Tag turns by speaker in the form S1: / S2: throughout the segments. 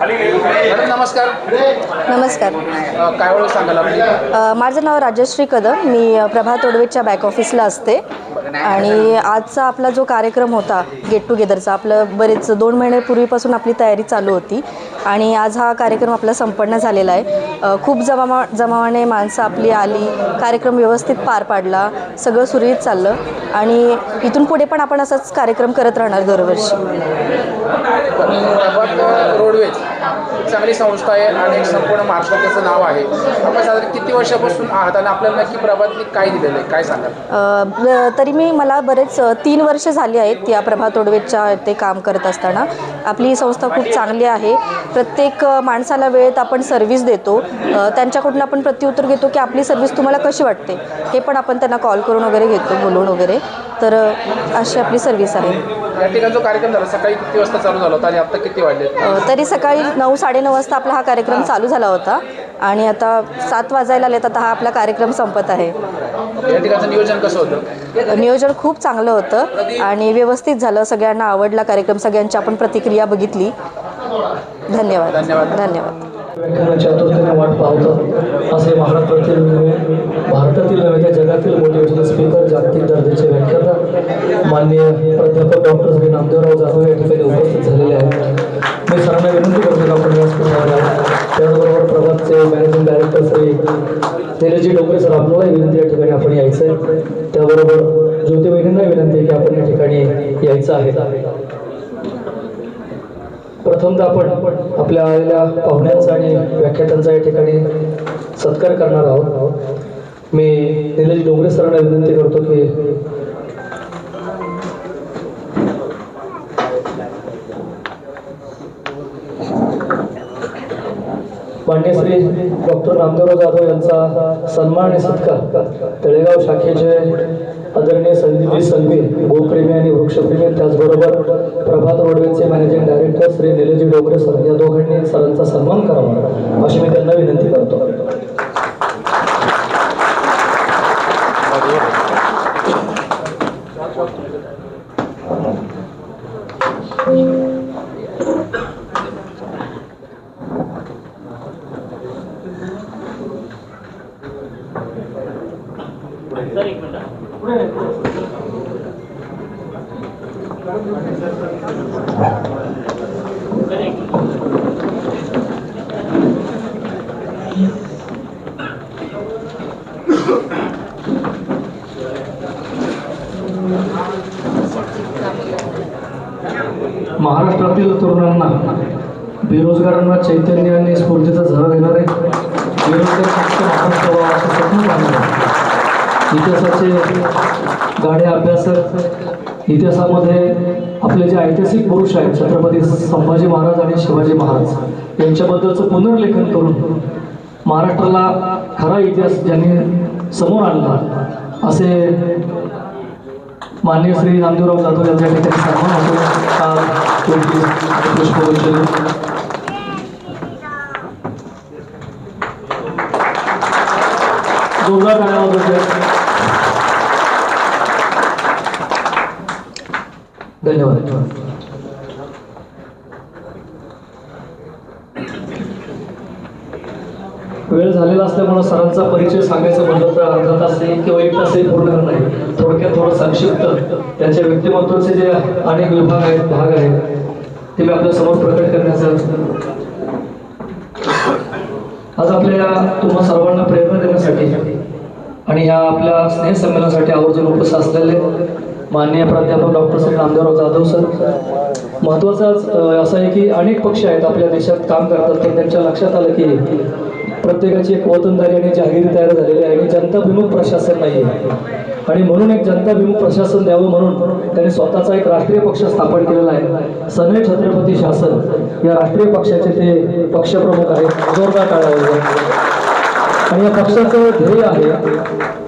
S1: Madam नमस्कार.
S2: नमस्कार.
S1: काय ओळख सांगाल आपली?
S2: माझं नाव राजश्री कदम. मी प्रभा तोडवेच्या बॅक ऑफिसला असते आणि आजचा आपला जो कार्यक्रम होता गेट टुगेदरचा, आपलं बरेच 2 महिन्यापूर्वीपासून आपली तयारी चालू होती आणि आज हा कार्यक्रम आपला संपन्न झालेला आहे. खूप जमावाने माणसं आपली आली, कार्यक्रम व्यवस्थित पार पाडला, सगळं सुरळीत चाललं आणि इथून पुढे पण आपण असाच कार्यक्रम करत राहणार दरवर्षी.
S1: प्रभात रोडवेज चांगली संस्था आहे आणि संपूर्ण महाराष्ट्रात त्याचं नाव आहे. आपण साधारण किती वर्षापासून आहात आणि आपल्याला नक्की प्रभातने काय दिलेलं आहे, काय सांगाल?
S2: तरी मला बरेच 3 वर्ष झाली आहेत या प्रभा तोडवेच्या ते काम करत असताना. आपली संस्था खूप चांगली आहे. प्रत्येक माणसाला वेळेत आपण सर्व्हिस देतो. त्यांच्याकडून आपण प्रत्युत्तर घेतो की आपली सर्व्हिस तुम्हाला कशी वाटते, हे पण आपण त्यांना कॉल करून वगैरे घेतो, बोलून वगैरे. तर अशी आपली सर्व्हिस आहे.
S1: या ठिकाणी जो कार्यक्रम झाला सकाळी किती वाजता चालू झाला होता आणि आता किती वाजले?
S2: तरी सकाळी 9-9:30 वाजता आपला हा कार्यक्रम चालू झाला होता आणि आता 7 वाजायला आलेत. आता हा आपला कार्यक्रम संपत आहे.
S1: या ठिकाणचं नियोजन कसं होतं?
S2: नियोजन खूप चांगलं होतं आणि व्यवस्थित झालं. सगळ्यांना आवडला कार्यक्रम. सगळ्यांची आपण प्रतिक्रिया बघितली. धन्यवाद.
S1: धन्यवाद.
S2: धन्यवाद.
S3: व्याख्यानाच्या आतुरतेने वाट पाहतो असे भारतातील नव्हे तर जगातील मोटिवेशनल स्पीकर, जागतिक दर्जाचे व्याख्याता माननीय प्राध्यापक डॉक्टर श्री नामदेवराव जाधव या ठिकाणी उपस्थित झालेले आहेत. मी सरांना विनंती करतो की आपण व्यासपीठावर यावं. त्याचबरोबर प्रभातचे managing director Shri Nileshji Dongre sir, आपल्याला विनंती या ठिकाणी आपण यायचं आहे. त्याबरोबर ज्योतिबहिणींना विनंती आहे की आपण या ठिकाणी यायचं आहे. प्रथमतः आपण आपल्या आलेल्या पाहुण्यांचा आणि व्याख्यात्यांचा या ठिकाणी सत्कार करणार आहोत. मी निलेश डोंगरे सरांना विनंती करतो की माननीय श्री डॉक्टर नामदेवराव जाधव यांचा सन्मान आणि सत्कार तळेगाव शाखेचे आदरणीय संदीपजी संघवी, गोप्रेमी आणि वृक्षप्रेमी, त्याचबरोबर प्रभात रोडवेचे managing director Shri Nileshji Dongre sir या दोघांनी सरांचा सन्मान करावा अशी मी त्यांना विनंती करतो. महाराष्ट्रातील तरुणांना, बेरोजगारांना चैतन्य आणि स्फूर्तीचा झरा देणारे बेरोजगार मुक्त महाराष्ट्र व्हावा असं स्वप्न पाहणारे इतिहासाचे गाढे अभ्यासक, इतिहासामध्ये आपले जे ऐतिहासिक पुरुष आहेत छत्रपती संभाजी महाराज आणि शिवाजी महाराज यांच्याबद्दलचं पुनर्लेखन करून महाराष्ट्राला खरा इतिहास ज्यांनी समोर आणला असे माननीय श्री नामदेवराव जाधव यांच्या ठिकाणी सन्मान होतो. पुष्पगुच्छ जोरदार करण्याबद्दल धन्यवाद. वेळ झालेला असल्यामुळे सरांचा परिचय सांगायचं म्हटलं तर अर्धा तास किंवा 1 तासही पूर्ण नाही. थोडक्यात थोडं संक्षिप्त त्यांच्या व्यक्तिमत्वाचे जे अनेक विभाग आहेत, भाग आहेत, ते मी आपल्या समोर प्रकट करण्याचं आज आपल्या तुम्हा सर्वांना प्रेरणा देण्यासाठी आणि या आपल्या स्नेहसंमेलनासाठी आवर्जून उपस्थित असलेले माननीय प्राध्यापक डॉक्टर श्री नामदेवराव जाधव सर. महत्त्वाचं असं आहे की अनेक पक्ष आहेत आपल्या देशात काम करतात, पण त्यांच्या लक्षात आलं की प्रत्येकाची एक वतनदारी आणि जहागिरी तयार झालेली आहे आणि जनताभिमुख प्रशासन नाही आहे आणि म्हणून एक जनताभिमुख प्रशासन द्यावं म्हणून त्यांनी स्वतःचा एक राष्ट्रीय पक्ष स्थापन केलेला आहे. सनई छत्रपती शासन या राष्ट्रीय पक्षाचे ते पक्षप्रमुख आहेत. जोरदार टाळ्या. आणि या पक्षाचं ध्येय आहे,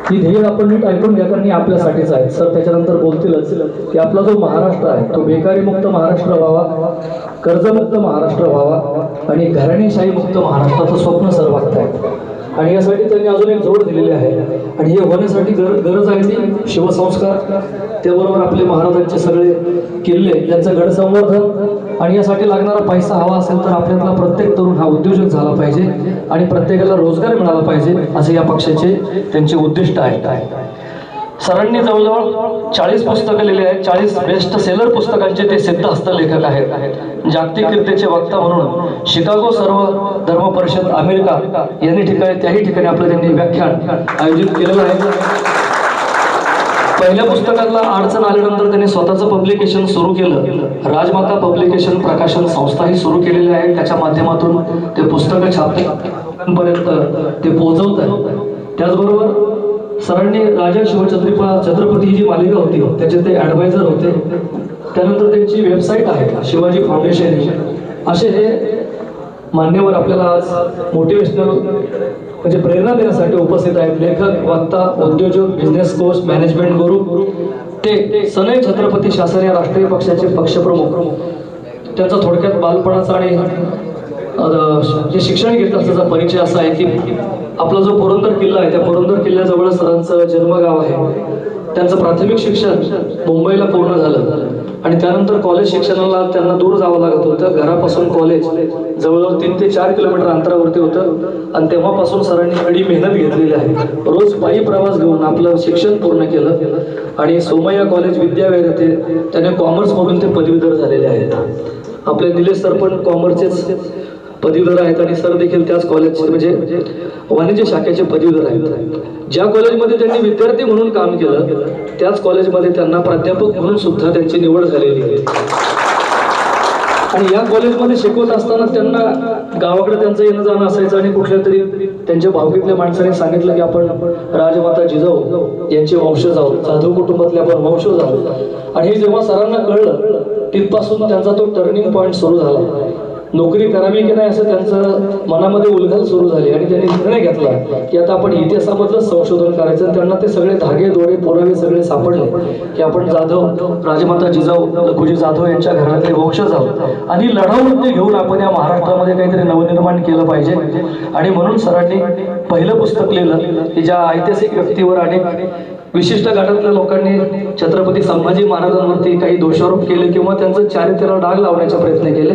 S3: ही ध्येय आपण नीट ऐकून घ्या कारण आपल्यासाठीच आहे. सर त्याच्यानंतर बोलतीलच की आपला जो महाराष्ट्र आहे तो बेकारीमुक्त महाराष्ट्र व्हावा, कर्जमुक्त महाराष्ट्र व्हावा आणि घराणेशाही मुक्त महाराष्ट्राचं स्वप्न सर बघतायत. आणि यासाठी त्यांनी अजून एक जोड दिलेली आहे आणि हे होण्यासाठी गरज आहे ती शिवसंस्कार, त्याबरोबर आपले महाराजांचे सगळे किल्ले यांचं गडसंवर्धन आणि यासाठी लागणारा पैसा हवा असेल तर आपल्यातला प्रत्येक तरुण हा उद्योजक झाला पाहिजे आणि प्रत्येकाला रोजगार मिळाला पाहिजे असे या पक्षाचे त्यांचे उद्दिष्ट आहे. सरांनी जवळजवळ 40 पुस्तकं लिहिली आहेत. 40 बेस्ट सेलर पुस्तकांचे ते सिद्धहस्त लेखक आहेत. जागतिक कीर्तीचे वक्ता म्हणून शिकागो सर्व धर्म परिषद अमेरिका यांनी त्याही ठिकाणी आपलं त्यांनी व्याख्यान आयोजित केलेलं आहे. पहिल्या पुस्तकाला अडचण आल्यानंतर त्यांनी स्वतःचं पब्लिकेशन सुरू केलं. राजमाता पब्लिकेशन प्रकाशन संस्था ही सुरू केलेली आहे. त्याच्या माध्यमातून ते पुस्तकं छापपर्यंत ते पोहोचवत आहे. त्याचबरोबर सरांनी राजा शिवछत्रपती ही जी मालिका होती त्याचे ते ॲडवायझर होते. त्यानंतर त्यांची वेबसाईट आहे शिवाजी फाउंडेशन. असे हे मान्यवर आपल्याला आज मोटिवेशनल म्हणजे प्रेरणा देण्यासाठी उपस्थित आहेत. लेखक, वक्ता, उद्योजक, बिझनेस कोच, मॅनेजमेंट गुरु, ते सनई छत्रपती शासन या राष्ट्रीय पक्षाचे पक्षप्रमुख. त्यांचा थोडक्यात बालपणाचा आणि जे शिक्षण घेतलं त्याचा परिचय असा आहे की आपला जो पुरंदर किल्ला आहे त्या पुरंदर किल्ल्याजवळ सरांचं जन्मगाव आहे. त्यांचं प्राथमिक शिक्षण मुंबईला पूर्ण झालं आणि त्यानंतर कॉलेज शिक्षणाला त्यांना दूर जावं लागत होतं. घरापासून कॉलेज जवळजवळ 3 ते 4 किलोमीटर अंतरावरती होतं आणि तेव्हापासून सरांनी कडी मेहनत घेतलेली आहे. रोज पायी प्रवास घेऊन आपलं शिक्षण पूर्ण केलं आणि सोमय्या कॉलेज विद्यावेर येथे त्याने कॉमर्समधून ते पदवीधर झालेले आहेत. आपले निलेश सर पण कॉमर्सचेच पदवीधर आहेत आणि सर देखील त्याच कॉलेजचे म्हणजे वाणिज्य शाखेचे पदवीधर आहेत. ज्या कॉलेजमध्ये त्यांनी विद्यार्थी म्हणून काम केलं त्याच कॉलेजमध्ये त्यांना प्राध्यापक म्हणून सुद्धा त्यांची निवड झालेली आहे. आणि या कॉलेजमध्ये शिकवत असताना त्यांना गावाकडे त्यांचं येणं जाणं असायचं आणि कुठल्या तरी त्यांच्या भावकीतल्या माणसाने सांगितलं की आपण राजमाता जिजाऊ यांचे वंशज आहोत, जाधव कुटुंबातले आपण वंशज आहोत. आणि हे जेव्हा सरांना कळलं तिथपासून त्यांचा तो टर्निंग पॉईंट सुरू झाला. नोकरी करावी की नाही असं त्यांचं मनामध्ये उलघाल सुरू झाली आणि त्यांनी निर्णय घेतला की आता आपण इतिहासामधलं संशोधन करायचं. त्यांना ते सगळे धागे दोरे पुरावे सगळे सापडले की आपण जाधव, राजमाता जिजाऊ, लखुजी जाधव यांच्या घरातले वंशज आहोत आणि लढावृत्ती घेऊन आपण या महाराष्ट्रामध्ये काहीतरी नवनिर्माण केलं पाहिजे. आणि म्हणून सरांनी पहिलं पुस्तक लिहिलं की ज्या ऐतिहासिक व्यक्तीवर अनेक विशिष्ट गटातल्या लोकांनी छत्रपती संभाजी महाराजांवरती काही दोषारोप केले किंवा त्यांचं चारित्र्याला डाग लावण्याचा प्रयत्न केले.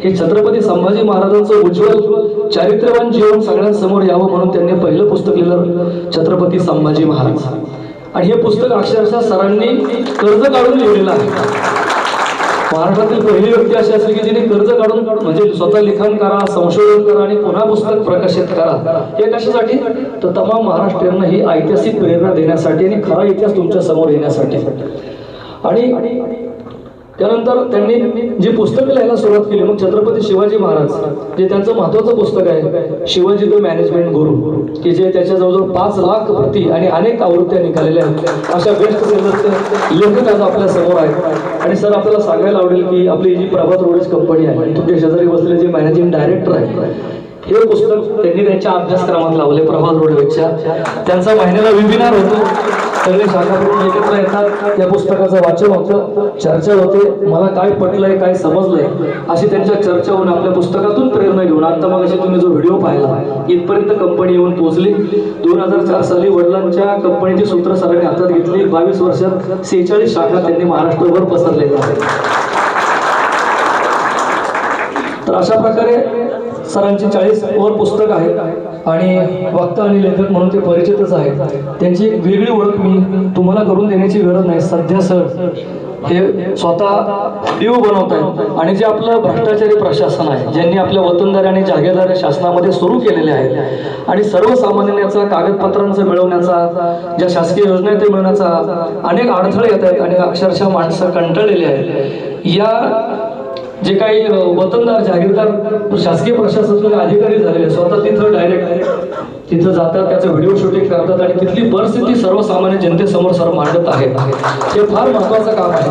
S3: हे छत्रपती संभाजी महाराजांचं उज्ज्वल चारित्र्यवान जीवन सगळ्यांसमोर यावं म्हणून त्यांनी पहिलं पुस्तक लिहिलं छत्रपती संभाजी महाराज. आणि हे पुस्तक अक्षरशः सरांनी कर्ज काढून लिहिलेलं आहे. महाराष्ट्रातील पहिली व्यक्ती अशी असेल की जिने कर्ज काढून म्हणजे स्वतः लिखाण करा, संशोधन करा आणि पुन्हा पुस्तक प्रकाशित करा. हे कशासाठी तर तमाम महाराष्ट्रीयांना ही ऐतिहासिक प्रेरणा देण्यासाठी आणि खरा इतिहास तुमच्या समोर येण्यासाठी. आणि त्यानंतर त्यांनी जी पुस्तकं लिहायला सुरुवात केली मग छत्रपती शिवाजी महाराज जे त्यांचं महत्वाचं पुस्तक आहे शिवाजी द मॅनेजमेंट गुरु की जे त्याच्या जवळजवळ 5 लाख प्रती आणि अनेक आवृत्त्या निघालेल्या आहेत. अशा बेस्ट सेलरचे लेखक आज आपल्या समोर आहेत. आणि सर आपल्याला सांगायला आवडेल की आपली जी प्रभात रोडेज कंपनी आहे तुमच्या शेजारी बसलेले जे मॅनेजिंग डायरेक्टर आहेत हे पुस्तक त्यांनी त्यांच्या अभ्यासक्रमात लावले. प्रभात रोडवेजच्या त्यांचा महिन्याला वेबिनार होतो. सगळे शाखाप्रमुख एकत्र येतात, त्या पुस्तकाचं वाचन होतं, चर्चा होते. मला काय पटलंय काय समजलंय अशी त्यांच्या चर्चा होऊन आपल्या पुस्तकातून प्रेरणा घेऊन आता मग अशी तुम्ही जो व्हिडिओ पाहिला इथपर्यंत कंपनी येऊन पोहोचली. 2004 साली वडिलांच्या कंपनीची सूत्र सरांनी हातात घेतली. 22 वर्षात 46 शाखा त्यांनी महाराष्ट्रभर पसरलेल्या आहेत. तर अशा प्रकारे सरांची 40 वर पुस्तक आहेत आणि वक्ता आणि लेखक म्हणून ते परिचितच आहेत. त्यांची एक वेगळी ओळख मी तुम्हाला करून देण्याची गरज नाही. सध्या सर हे स्वतः डीओ बनवत आहेत आणि जे आपलं भ्रष्टाचारी प्रशासन आहे ज्यांनी आपल्या वतनदारी आणि जागीरदारी शासनामध्ये सुरू केलेले आहेत आणि सर्वसामान्यांचा कागदपत्रांचं मिळवण्याचा ज्या शासकीय योजना आहेत ते मिळवण्याचा अनेक अडथळे येत आहेत आणि अक्षरशः माणसं कंटाळलेली आहेत. या जे काही वतनदार जागीरदार शासकीय प्रशासनाचे अधिकारी झालेले स्वतः तिथं डायरेक्ट तिथं जातात, त्याचं व्हिडिओ शूटिंग करतात आणि तिथली परिस्थिती सर्वसामान्य जनतेसमोर सर मांडत आहेत. हे फार महत्वाचं काम आहे.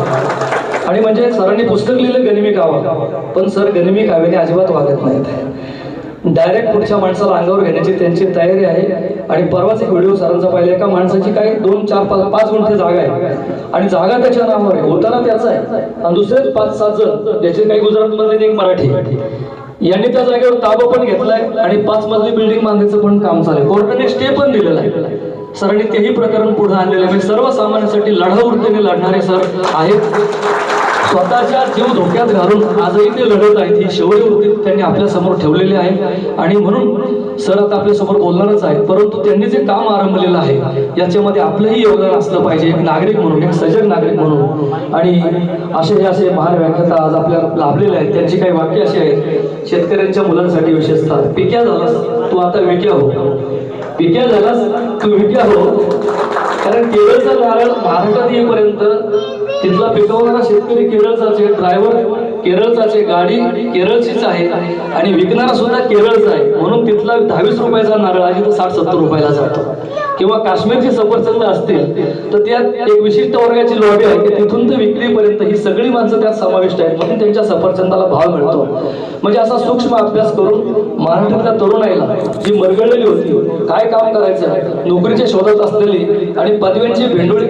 S3: आणि म्हणजे सरांनी पुस्तक लिहिलं गनिमी कावा, पण सर गनिमी कावेने अजिबात वागत नाहीत. डायरेक्ट पुढच्या माणसाला अंगावर घेण्याची त्यांची तयारी आहे. आणि परवाच एक व्हिडिओ सरांचा पाहिला. एका माणसाची काय 2, 4, 5 गुंठे जागा आहे आणि जागा त्याच्या नावावर आहे, उतारा त्याचा आहे आणि दुसरेच 5-6 जण ज्याचे काही गुजरातमधले एक मराठी यांनी त्या जागेवर ताबा पण घेतलाय आणि 5 मजली बिल्डिंग बांधायचं पण काम चालू आहे. कोर्टाने स्टे पण दिलेला आहे. सरांनी तेही प्रकरण पुढे आणलेलं आहे. सर्वसामान्यांसाठी लढाऊ वृत्तीने लढणारे सर आहेत. स्वतःच्या जीव धोक्यात घालून आजही ते लढत आहेत. ही शौर्य वृत्ती त्यांनी आपल्या समोर ठेवलेली आहे आणि म्हणून सर आता आपल्या समोर बोलणारच आहे. परंतु त्यांनी जे काम आरंभलेलं आहे याच्यामध्ये आपलंही योगदान असलं पाहिजे, एक नागरिक म्हणून, एक सजग नागरिक म्हणून. आणि असे महान व्याख्याता आज आपल्याला लाभलेले आहेत. त्यांची काही वाक्य अशी आहेत, शेतकऱ्यांच्या मुलांसाठी विशेषतः, पिक्या झालास तू आता विक्या हो, पिक्या झालास तू विक्या हो. कारण केरळचा नारळ महाराष्ट्रात येईपर्यंत तिथला पिकवणारा शेतकरी केरळचाच आहे, ड्रायव्हर केरळचाच आहे, गाडी केरळचीच आहे आणि विकणारा सुद्धा केरळचा आहे. म्हणून तिथला 10-20 रुपयाचा नारळ आज इथं 60-70 रुपयाला जातो. किंवा काश्मीरची सफरचंद असतील तर त्यात एक विशिष्ट वर्गाची लॉबी आहे की तिथून तर विक्रीपर्यंत ही सगळी माणसं त्यात समाविष्ट आहेत, म्हणून त्यांच्या सफरचंदाला भाव मिळतो. म्हणजे असा सूक्ष्म अभ्यास करून महाराष्ट्रातल्या तरुणाईला जी मरगळलेली होती, काय काम करायचं, नोकरीच्या शोधात असलेली आणि पदव्यांची भेंडोळी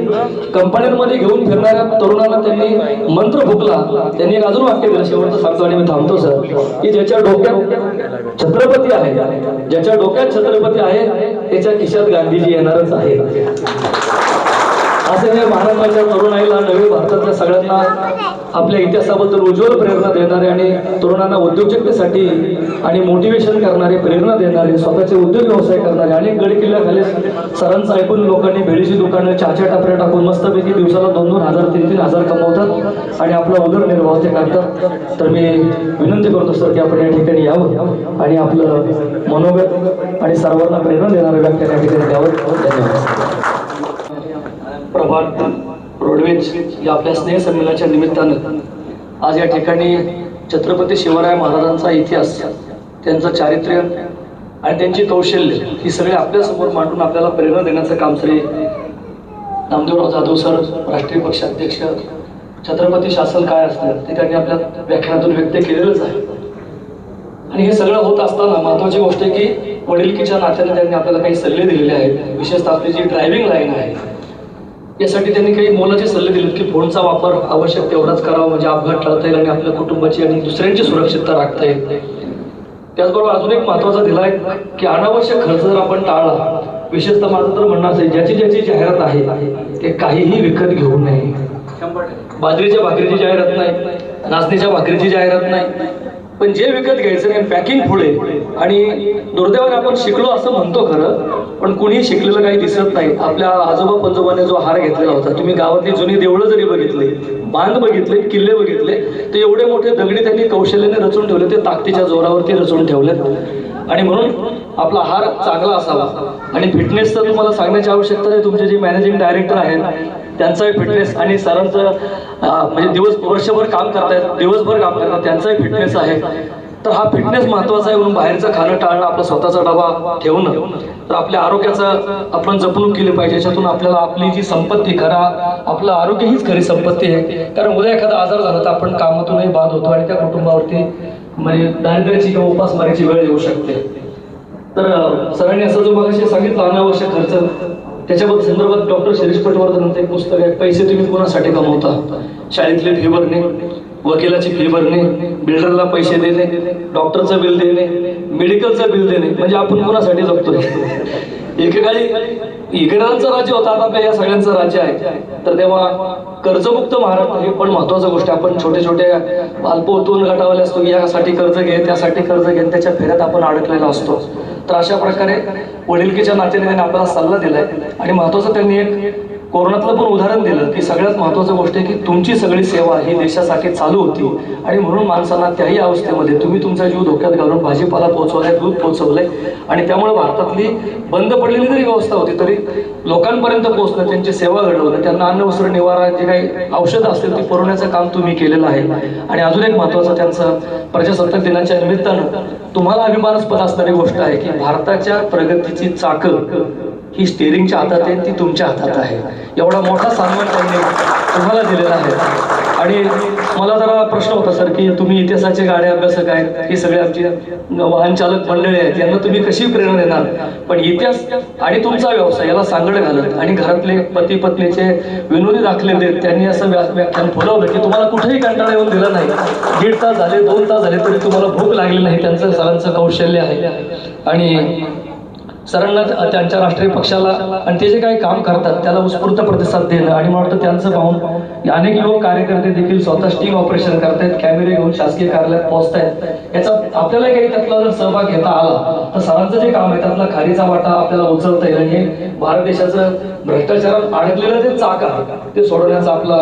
S3: कंपन्यांमध्ये घेऊन फिरणाऱ्या तरुणांना त्यांनी मंत्र फुकला. त्यांनी एक अजून वाक्य दिलं, शेवटचं सांगतो आणि मी थांबतो सर, की ज्याच्या डोक्यात छत्रपती आहे, ज्याच्या डोक्यात छत्रपती आहे त्याच्या खिशात गांधीजी येणारच आहे. असे हे महाराष्ट्राच्या तरुणाईला, नवीन भारतातल्या सगळ्यांना आपल्या इतिहासाबद्दल उज्ज्वल प्रेरणा देणारे आणि तरुणांना उद्योजकतेसाठी आणि मोटिवेशन करणारे, प्रेरणा देणारे, स्वतःचे उद्योग व्यवसाय करणारे अनेक गड किल्ल्याखाली सरांचं ऐकून लोकांनी भेडीची दुकानं, चहाच्या टपऱ्या टाकून मस्तपैकी दिवसाला 2-2 हजार 3-3 हजार कमवतात आणि आपला उदरनिर्वाह ते करतात. तर मी विनंती करतो सर की आपण या ठिकाणी यावं आणि आपलं मनोगत आणि सर्वांना प्रेरणा देणारं व्याख्यान या ठिकाणी द्यावं. धन्यवाद. प्रभात रोडवेज या आपल्या स्नेहसंमेलनाच्या निमित्तानं आज या ठिकाणी छत्रपती शिवराय महाराजांचा इतिहास, त्यांचं चारित्र्य आणि त्यांची कौशल्य ही सगळी आपल्यासमोर मांडून आपल्याला प्रेरणा देण्याचं काम श्री नामदेवराव जाधव सर, राष्ट्रीय पक्षाध्यक्ष, छत्रपती शासन काय असतं ते त्यांनी आपल्या व्याख्यानातून व्यक्त केलेलंच आहे. आणि हे सगळं होत असताना महत्त्वाची गोष्ट आहे की वडिलकीच्या नात्याने त्यांनी आपल्याला काही सल्ले दिलेले आहेत. विशेषतः आपली जी ड्रायव्हिंग लाईन आहे यासाठी त्यांनी काही मोलाचे सल्ले दिलेत की फोनचा वापर आवश्यक तेवढाच करावा, म्हणजे अपघात टाळता येईल आणि आपल्या कुटुंबाची आणि दुसऱ्यांची सुरक्षितता राखता येईल. त्याचबरोबर अजून एक महत्त्वाचा दिलाय की अनावश्यक खर्च जर आपण टाळला, विशेषतः माझं तर म्हणणं असेल ज्याची ज्याची जाहिरात आहे ते काहीही विकत घेऊ नये. बाजरीच्या भाकरीची जाहिरात नाही, नाचणीच्या भाकरीची जाहिरात नाही, पण जे विकत घ्यायचं नाही पॅकिंग पुढे. आणि दुर्दैवाने आपण शिकलो असं म्हणतो खरं, पण कुणीही शिकलेलं काही दिसत नाही. आपल्या आजोबा पंजोबाने जो हार घेतलेला होता, तुम्ही गावातली जुनी देवळं जरी बघितली, बांध बघितले, किल्ले बघितले, तर एवढे मोठे दगडी त्यांनी कौशल्याने रचून ठेवले, ते ताकदीच्या जोरावरती रचून ठेवलेत. आणि म्हणून आपला आहार चांगला असावा. आणि फिटनेसचं तुम्हाला सांगण्याची आवश्यकता नाही, तुमचे जे मॅनेजिंग डायरेक्टर आहेत त्यांचाही फिटनेस आणि सरांचं म्हणजे वर्षभर काम करतायत, दिवसभर काम करतात, त्यांचाही फिटनेस आहे. तर हा फिटनेस महत्त्वाचा आहे. म्हणून बाहेरचं खाणं टाळणं, आपला स्वतःचा डबा ठेवणं, तर आपल्या आरोग्याचं आपण जपणूक केली पाहिजे. याच्यातून आपल्याला आपली जी संपत्ती, खरा आपलं आरोग्य हीच खरी संपत्ती आहे. कारण उद्या एखादा आजार झाला तर आपण कामातूनही बाद होतो आणि त्या कुटुंबावरती म्हणजे दारिद्र्याची किंवा उपासमारीची वेळ येऊ शकते. तर सरांनी असं जो मगाशी सांगितलं अनावश्यक खर्च, त्याच्याबद्दल संदर्भात डॉक्टर शिरीष पटवर्धनांचं एक पुस्तक आहे, पैसे तुम्ही कोणासाठी कमवता. शाळेतली फी भरणे, वकिलाची फी भरणे, बिल्डरला पैसे देणे, डॉक्टरचं बिल देणे, मेडिकलचं बिल देणे, म्हणजे आपण कोणासाठी जगतोय. एकेकाळी इकडांचं राज्य होतं, आता या सगळ्यांचं राज्य आहे. तर तेव्हा कर्जमुक्त महाराष्ट्र हे पण महत्त्वाचं गोष्ट आहे. आपण छोटे छोटे अल्प उत्पन्न गटावाले असतो, यासाठी कर्ज घे, त्यासाठी कर्ज घे, त्याच्या फेऱ्यात आपण अडकलेला असतो. तर अशा प्रकारे वडिलकीच्या नात्याने त्यांनी आपल्याला सल्ला दिलाय. आणि महत्त्वाचं त्यांनी एक कोरोनातलं पण उदाहरण दिलं की सगळ्यात महत्त्वाची गोष्ट आहे की तुमची सगळी सेवा ही देशासाठी चालू होती आणि म्हणून माणसांना त्याही अवस्थेमध्ये तुम्ही तुमचा जीव धोक्यात घालून भाजीपाला पोहोचवलाय, दूध पोहोचवलंय. आणि त्यामुळे भारतातली बंद पडलेली जरी व्यवस्था होती तरी लोकांपर्यंत पोहोचणं, त्यांची सेवा घडवणं, त्यांना अन्न वस्त्र निवारा जे काही औषधं असतील ती पुरवण्याचं काम तुम्ही केलेलं आहे. आणि अजून एक महत्त्वाचं त्यांचं प्रजासत्ताक दिनाच्या निमित्तानं तुम्हाला अभिमानास्पद असणारी गोष्ट आहे की भारताच्या प्रगतीची चाकं ही स्टेरिंगच्या हातात आहे, ती तुमच्या हातात आहे. एवढा मोठा सन्मान त्यांनी तुम्हाला दिलेला आहे. आणि मला जरा प्रश्न होता सर की तुम्ही इतिहासाचे गाडे अभ्यासक आहेत, ही सगळे आमची वाहन चालक मंडळी आहेत, यांना तुम्ही कशी प्रेरणा देणार? पण इतिहास आणि तुमचा व्यवसाय याला सांगड घालत आणि घरातले पती पत्नीचे विनोदी दाखले देत त्यांनी असं व्याख्यान फुलवलं की तुम्हाला कुठेही कंटाळा येऊन दिला नाही. 1.5 तास झाले, 2 तास झाले तरी तुम्हाला भूक लागली नाही. त्यांचं सरांचं कौशल्य आहे. आणि सरांना त्यांच्या राष्ट्रीय पक्षाला आणि ते जे काही काम करतात त्याला उत्स्फूर्त प्रतिसाद देणं आणि मला वाटतं त्यांचं पाहून अनेक युवक कार्यकर्ते देखील स्वतः स्टिंग ऑपरेशन करतायत, कॅमेरे घेऊन शासकीय कार्यालयात पोहोचतायत. याचा आपल्याला काही त्यातला जर सहभाग घेता आला तर सरांचं जे काम आहे त्यातला खारीचा वाटा आपल्याला उचलता येईल. हे भारत देशाचं भ्रष्टाचारात अडकलेलं जे चाक आहे ते सोडवण्याचा आपला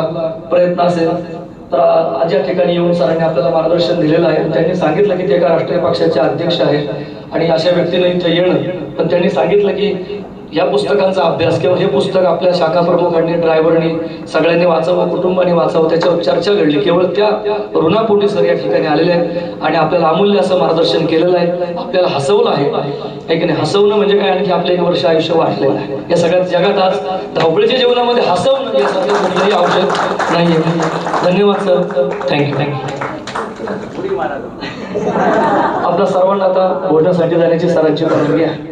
S3: प्रयत्न असेल. तर आज या ठिकाणी येऊन सरांनी आपल्याला मार्गदर्शन दिलेलं आहे. त्यांनी सांगितलं की ते एका राष्ट्रीय पक्षाचे अध्यक्ष आहेत आणि अशा व्यक्तीला इथं येणं, पण त्यांनी सांगितलं की या पुस्तकांचा अभ्यास किंवा हे पुस्तक आपल्या शाखा प्रमुखांनी, ड्रायव्हरनी सगळ्यांनी वाचावं, कुटुंबाने वाचावं, त्याच्यावर चर्चा घडली. केवळ त्या ऋणापोटी सर या ठिकाणी आलेले आहेत आणि आपल्याला अमूल्य असं मार्गदर्शन केलेलं आहे. आपल्याला हसवलं आहे की नाही? हसवणं म्हणजे काय? आणखी आपलं 1 वर्ष आयुष्य वाढलेलं आहे. या सगळ्या जगात आज धावपळीच्या जीवनामध्ये हसवणं यासाठी कुठलंही औषध नाही आहे. धन्यवाद सर. थँक्यू. आपल्या सर्वांना आता भोजनासाठी जाण्याची सरांची परवानगी आहे.